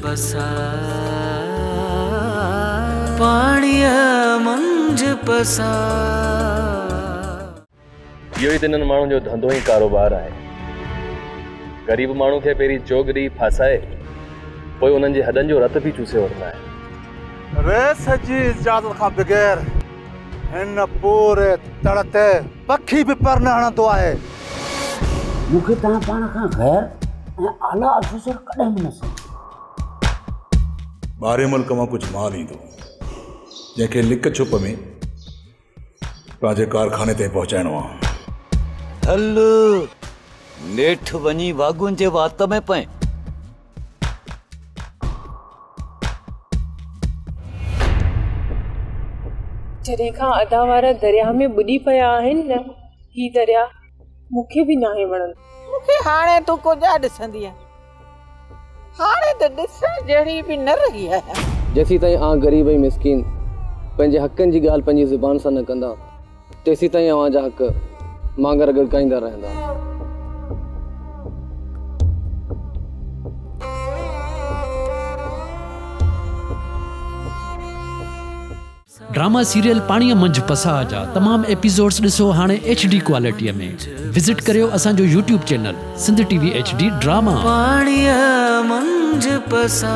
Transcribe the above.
पसा पाणीअ मंझ पसा। इहो ई तिन्हनि माण्हुनि जो धंधो ई कारोबार आहे। ग़रीब माण्हू खे पहिरीं चोगरी फासाए पोइ उन्हनि जे हॾनि जो रत बि चूसे वठंदा आहिनि। रेस जी इजाज़त खां बग़ैर हिन पूरे तड़ ते पखी बि पर न हणंदो आहे। मूंखे तव्हां पाण खां ग़ैर ऐं आला ऑफिसर कॾहिं बि न सम्झो। ॿाहिरि मुल्क मां कुझु माल ईंदो जंहिंखे लिक छुप में पंहिंजे कारखाने ताईं पहुचाइणो आहे। हल नेठि वञी वागुनि जे वात में पए। जॾहिं खां अदा वारा दरिया में बुॾी पिया आहिनि न, ही दरिया मूंखे बि नाहे वणंदो। मूंखे हाणे तूं कोजा ॾिसंदी आहे, हाणे त ॾिसण जहिड़ी बि न रही आहे। जेसी ताईं आं ग़रीब ऐं मिसकीन पंहिंजे हक़नि जी ॻाल्हि पंहिंजी ज़ुबान सां न कंदा, तेसी ताईं अव्हां जा हक़ मांगर गड़काईंदा रहंदा। ड्रामा सीरियल पाणीअ मंझि पसा जा तमाम एपिसोड्स ॾिसो हाणे HD क्वालिटीअ में। विजिट करियो असांजो YouTube channel Sindh TV HD drama. पाणीअ मंझि पसा।